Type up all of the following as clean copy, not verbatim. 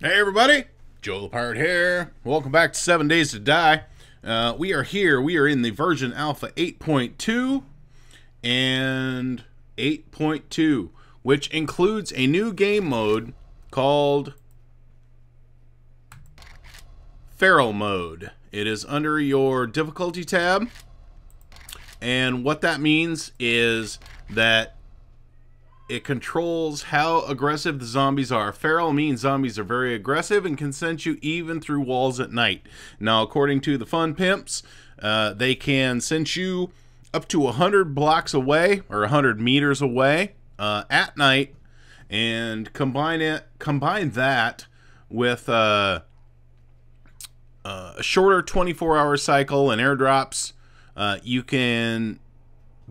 Hey everybody, Joe the Pirate here. Welcome back to 7 Days to Die. We are here. We are in the version alpha 8.2 and 8.2, which includes a new game mode called Feral Mode. It is under your difficulty tab, and what that means is that it controls how aggressive the zombies are. Feral means zombies are very aggressive and can sense you even through walls at night. Now, according to the Fun Pimps, they can sense you up to 100 blocks away or 100 meters away at night, and combine that with a shorter 24-hour cycle and airdrops. You can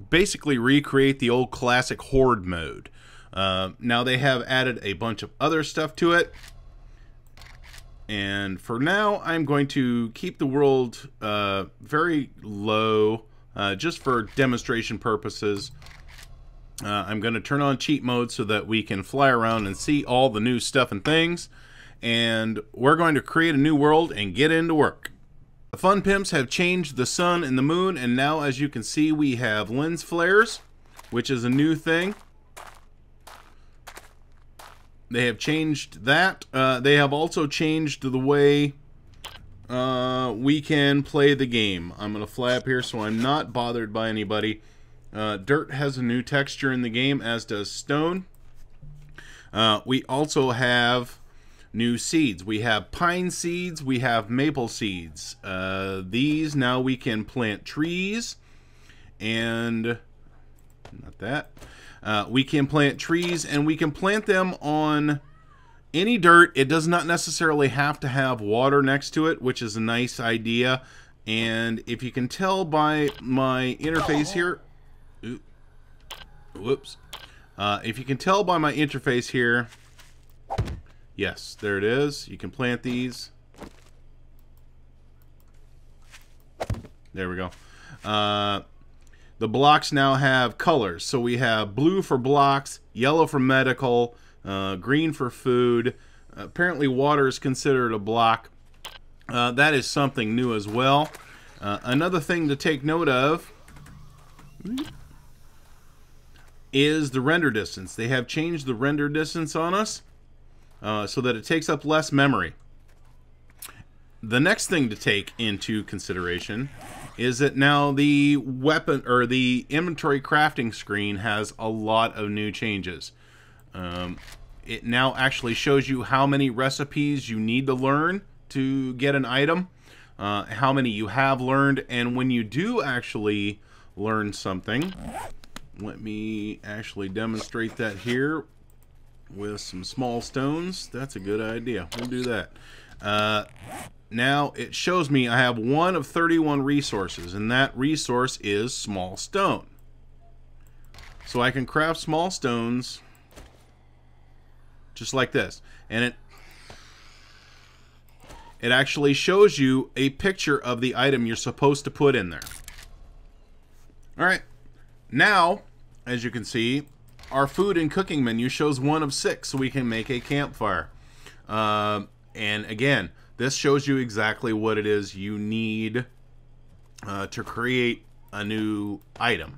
basically recreate the old classic horde mode. Now they have added a bunch of other stuff to it, and for now I'm going to keep the world very low just for demonstration purposes. I'm going to turn on cheat mode so that we can fly around and see all the new stuff and things, and we're going to create a new world and get into work. The Fun Pimps have changed the sun and the moon, and now, as you can see, we have lens flares, which is a new thing. They have changed that. They have also changed the way we can play the game. I'm going to fly up here so I'm not bothered by anybody. Dirt has a new texture in the game, as does stone. We also have new seeds. We have pine seeds, we have maple seeds. These now we can plant trees, and not that. We can plant trees, and we can plant them on any dirt. It does not necessarily have to have water next to it, which is a nice idea. And if you can tell by my interface here, whoops. If you can tell by my interface here, yes, there it is. You can plant these. There we go. The blocks now have colors. So we have blue for blocks, yellow for medical, green for food. Apparently water is considered a block. That is something new as well. Another thing to take note of is the render distance. They have changed the render distance on us, so that it takes up less memory. The next thing to take into consideration is that now the weapon or the inventory crafting screen has a lot of new changes. It now actually shows you how many recipes you need to learn to get an item, how many you have learned, and when you do actually learn something, let me actually demonstrate that here with some small stones. That's a good idea. We'll do that. Now it shows me I have 1 of 31 resources, and that resource is small stone. So I can craft small stones just like this, and it actually shows you a picture of the item you're supposed to put in there. Alright, now as you can see, our food and cooking menu shows 1 of 6, so we can make a campfire. And again, this shows you exactly what it is you need to create a new item,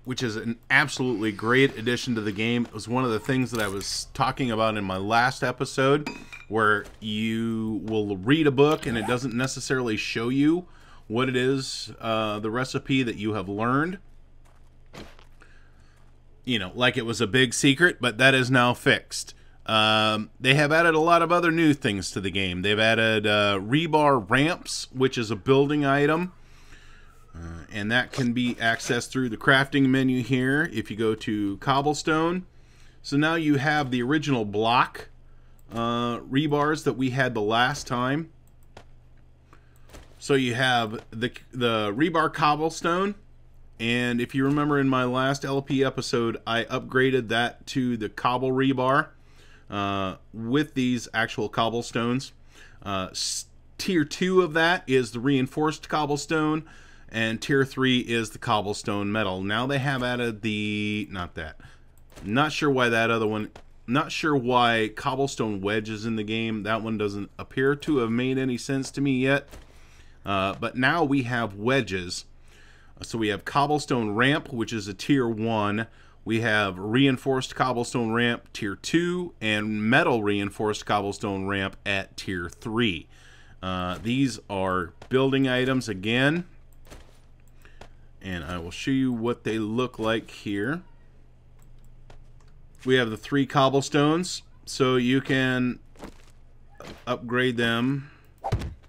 which is an absolutely great addition to the game. It was one of the things that I was talking about in my last episode, where you will read a book and it doesn't necessarily show you what it is, the recipe that you have learned. You know, like it was a big secret, but that is now fixed. They have added a lot of other new things to the game. They've added rebar ramps, which is a building item, and that can be accessed through the crafting menu here if you go to cobblestone. So now you have the original block rebars that we had the last time. So you have the rebar cobblestone. And if you remember in my last LP episode, I upgraded that to the cobble rebar with these actual cobblestones. Tier 2 of that is the reinforced cobblestone, and Tier 3 is the cobblestone metal. Now they have added the... not sure why that other one Not sure why cobblestone wedge is in the game. That one doesn't appear to have made any sense to me yet. But now we have wedges. So we have cobblestone ramp, which is a tier 1. We have reinforced cobblestone ramp tier 2 and metal reinforced cobblestone ramp at tier 3. These are building items again. And I will show you what they look like here. We have the 3 cobblestones, so you can upgrade them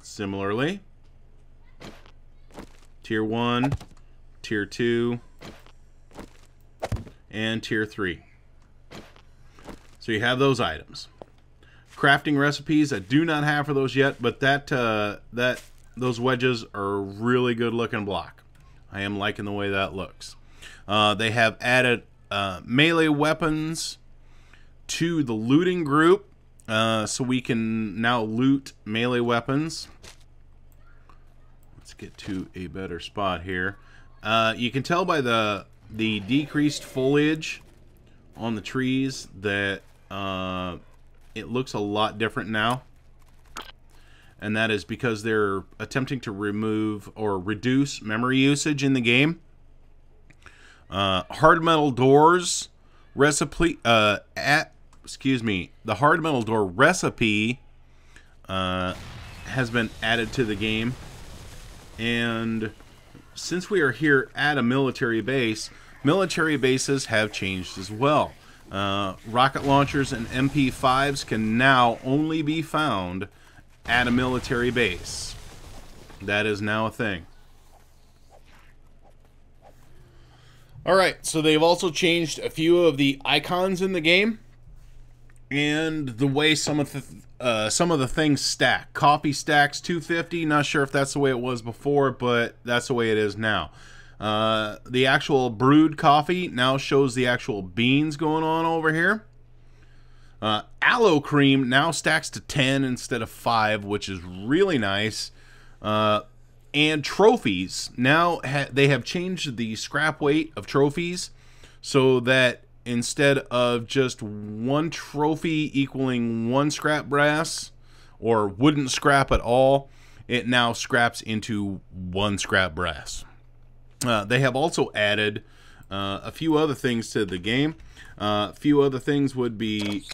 similarly. Tier 1, Tier 2, and Tier 3. So you have those items. Crafting recipes, I do not have for those yet, but those wedges are a really good looking block. I am liking the way that looks. They have added melee weapons to the looting group, so we can now loot melee weapons. Let's get to a better spot here. You can tell by the decreased foliage on the trees that it looks a lot different now. And that is because they're attempting to remove or reduce memory usage in the game. Hard metal doors recipe the hard metal door recipe has been added to the game. And since we are here at a military base, military bases have changed as well. Rocket launchers and MP5s can now only be found at a military base. That is now a thing. Alright, so they've also changed a few of the icons in the game and the way some of the things stack. Coffee stacks 250, not sure if that's the way it was before, but that's the way it is now. The actual brewed coffee now shows the actual beans going on over here. Aloe cream now stacks to 10 instead of 5, which is really nice. And trophies, now they have changed the scrap weight of trophies so that instead of just 1 trophy equaling 1 scrap brass or wouldn't scrap at all, it now scraps into 1 scrap brass. They have also added a few other things to the game. A few other things would be...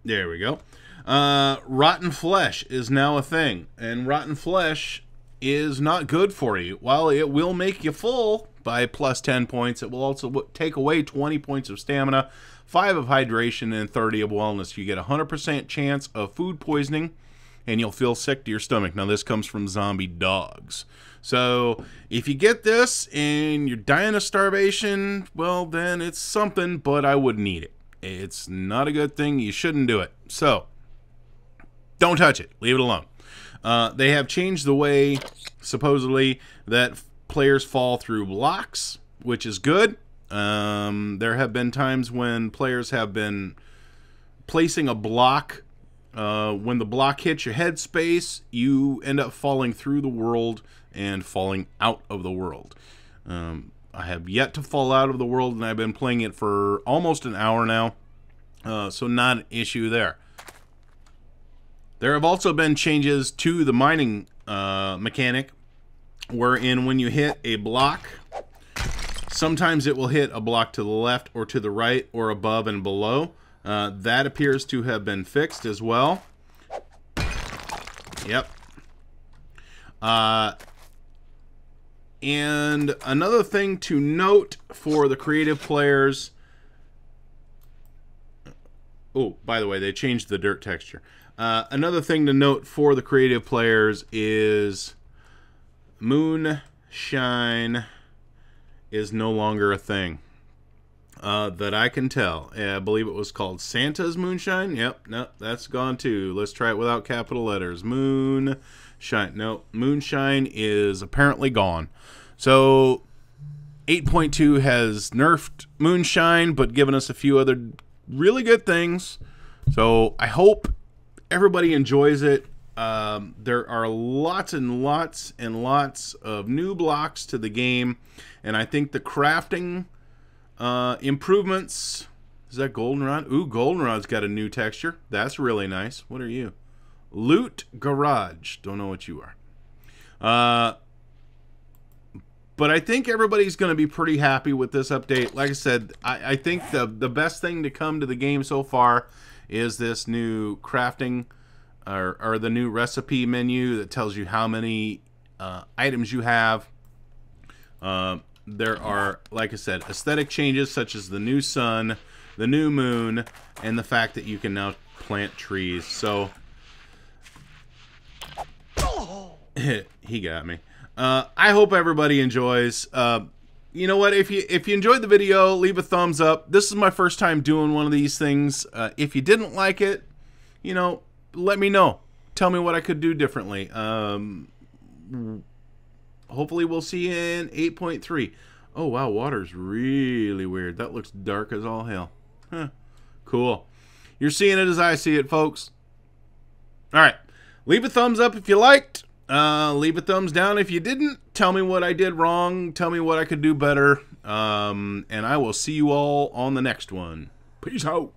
There we go. Rotten flesh is now a thing, and rotten flesh is not good for you. While it will make you full by plus 10 points, it will also take away 20 points of stamina, 5 of hydration, and 30 of wellness. You get a 100% chance of food poisoning, and you'll feel sick to your stomach. Now, this comes from zombie dogs. So, if you get this and you're dying of starvation, well, then it's something, but I wouldn't eat it. It's not a good thing. You shouldn't do it. So, don't touch it. Leave it alone. They have changed the way, supposedly, that players fall through blocks, which is good. There have been times when players have been placing a block. When the block hits your headspace, you end up falling through the world and falling out of the world. I have yet to fall out of the world, and I've been playing it for almost an hour now, so not an issue there. There have also been changes to the mining mechanic, wherein when you hit a block, sometimes it will hit a block to the left or to the right or above and below. That appears to have been fixed as well. Yep. And another thing to note for the creative players... Oh, by the way, they changed the dirt texture. Another thing to note for the creative players is moonshine is no longer a thing. That I can tell. I believe it was called Santa's Moonshine. Yep, no, that's gone too. Let's try it without capital letters. Moonshine. No, moonshine is apparently gone. So 8.2 has nerfed moonshine, but given us a few other really good things. So I hope everybody enjoys it. There are lots and lots and lots of new blocks to the game, and I think the crafting improvements. Is that goldenrod? Ooh, goldenrod's got a new texture. That's really nice. What are you? Loot Garage. Don't know what you are. But I think everybody's going to be pretty happy with this update. Like I said, I think the best thing to come to the game so far is this new crafting or the new recipe menu that tells you how many items you have. There are, like I said, aesthetic changes such as the new sun, the new moon, and the fact that you can now plant trees. So he got me. I hope everybody enjoys. You know what? If you enjoyed the video, leave a thumbs up. This is my first time doing one of these things. If you didn't like it, you know, let me know. Tell me what I could do differently. Hopefully we'll see you in 8.3. Oh wow, water's really weird. That looks dark as all hell. Huh. Cool. You're seeing it as I see it, folks. All right. Leave a thumbs up if you liked. Leave a thumbs down if you didn't. Tell me what I did wrong. Tell me what I could do better. And I will see you all on the next one. Peace out.